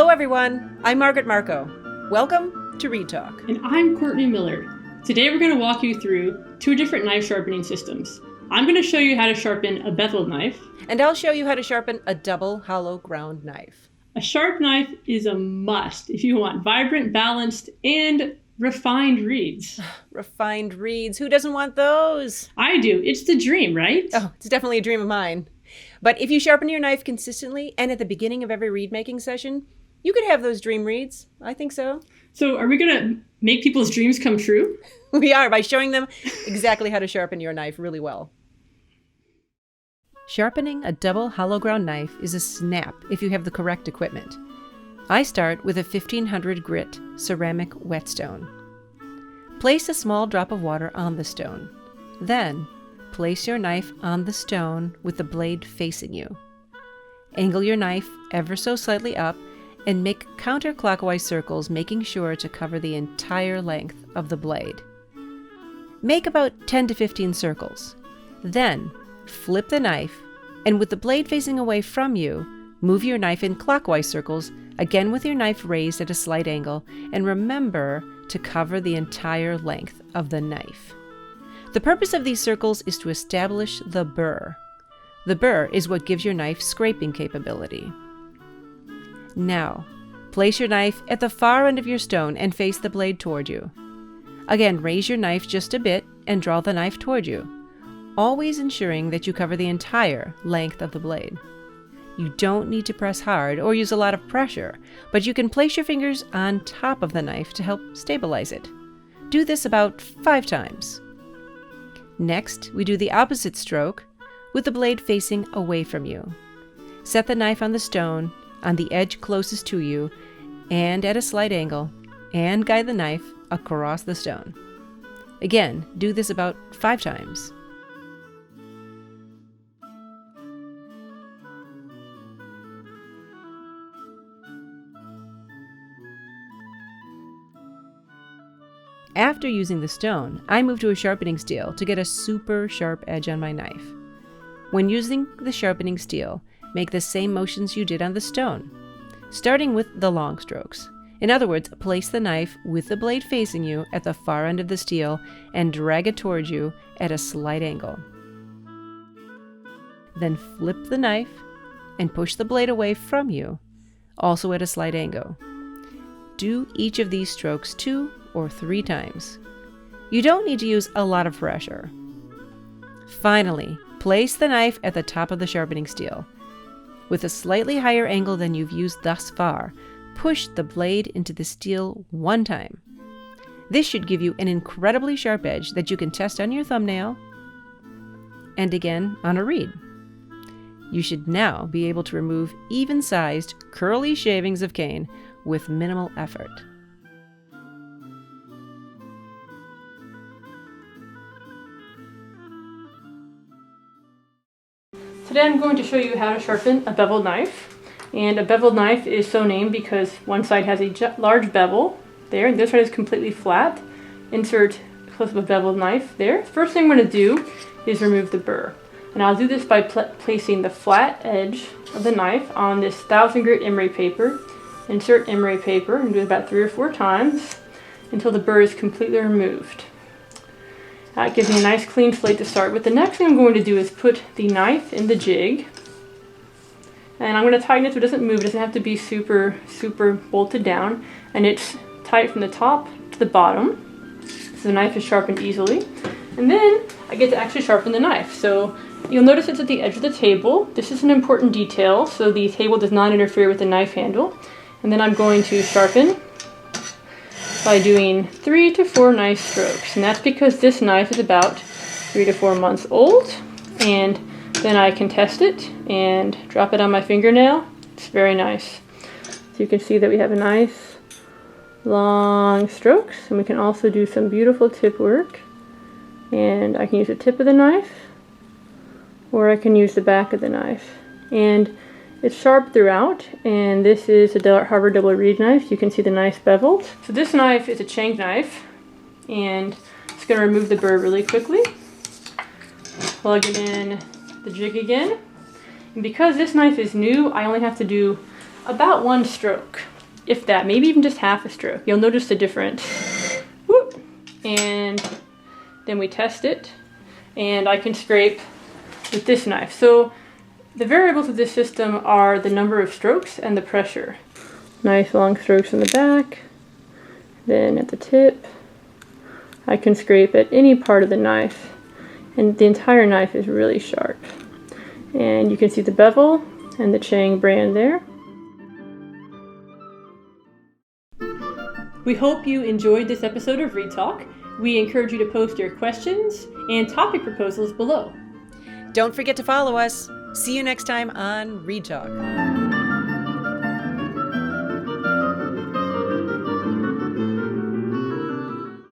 Hello everyone, I'm Margaret Marco. Welcome to Read Talk. And I'm Courtney Miller. Today we're going to walk you through two different knife sharpening systems. I'm going to show you how to sharpen a beveled knife. And I'll show you how to sharpen a double hollow ground knife. A sharp knife is a must if you want vibrant, balanced, and refined reads. Refined reads, who doesn't want those? I do. It's the dream, right? Oh, it's definitely a dream of mine. But if you sharpen your knife consistently and at the beginning of every read making session, you could have those dream reads. I think so. So are we going to make people's dreams come true? We are, by showing them exactly how to sharpen your knife really well. Sharpening a double hollow ground knife is a snap if you have the correct equipment. I start with a 1500 grit ceramic whetstone. Place a small drop of water on the stone. Then, place your knife on the stone with the blade facing you. Angle your knife ever so slightly up and make counterclockwise circles, making sure to cover the entire length of the blade. Make about 10 to 15 circles. Then, flip the knife, and with the blade facing away from you, move your knife in clockwise circles, again with your knife raised at a slight angle, and remember to cover the entire length of the knife. The purpose of these circles is to establish the burr. The burr is what gives your knife scraping capability. Now, place your knife at the far end of your stone and face the blade toward you. Again, raise your knife just a bit and draw the knife toward you, always ensuring that you cover the entire length of the blade. You don't need to press hard or use a lot of pressure, but you can place your fingers on top of the knife to help stabilize it. Do this about 5 times. Next, we do the opposite stroke with the blade facing away from you. Set the knife on the stone, on the edge closest to you, and at a slight angle, and guide the knife across the stone. Again, do this about 5 times. After using the stone, I move to a sharpening steel to get a super sharp edge on my knife. When using the sharpening steel, make the same motions you did on the stone, starting with the long strokes. In other words, place the knife with the blade facing you at the far end of the steel and drag it towards you at a slight angle. Then flip the knife and push the blade away from you, also at a slight angle. Do each of these strokes 2 or 3 times. You don't need to use a lot of pressure. Finally, place the knife at the top of the sharpening steel. With a slightly higher angle than you've used thus far, push the blade into the steel 1 time. This should give you an incredibly sharp edge that you can test on your thumbnail and again on a read. You should now be able to remove even-sized, curly shavings of cane with minimal effort. Today I'm going to show you how to sharpen a beveled knife. And a beveled knife is so named because one side has a large bevel there, and this side is completely flat. Insert a close-up of a beveled knife there. First thing I'm going to do is remove the burr. And I'll do this by placing the flat edge of the knife on this 1000 grit emery paper. Insert emery paper and do it about 3 or 4 times until the burr is completely removed. That gives me a nice clean slate to start with. The next thing I'm going to do is put the knife in the jig. And I'm going to tighten it so it doesn't move. It doesn't have to be super bolted down. And it's tight from the top to the bottom, so the knife is sharpened easily. And then I get to actually sharpen the knife. So you'll notice it's at the edge of the table. This is an important detail, so the table does not interfere with the knife handle. And then I'm going to sharpen by doing 3 to 4 nice strokes. And that's because this knife is about 3 to 4 months old. And then I can test it and drop it on my fingernail. It's very nice. So you can see that we have a nice long strokes, and we can also do some beautiful tip work. And I can use the tip of the knife, or I can use the back of the knife. And it's sharp throughout, and this is a Dell Harvard double reed knife. You can see the nice beveled. So this knife is a shank knife, and it's going to remove the burr really quickly. Plug it in the jig again. And because this knife is new, I only have to do about 1 stroke. if that, maybe even just half a stroke. You'll notice the difference. Whoop. And then we test it, and I can scrape with this knife. So the variables of this system are the number of strokes and the pressure. Nice long strokes in the back, then at the tip. I can scrape at any part of the knife, and the entire knife is really sharp. And you can see the bevel and the Chang brand there. We hope you enjoyed this episode of Read Talk. We encourage you to post your questions and topic proposals below. Don't forget to follow us. See you next time on Read Talk.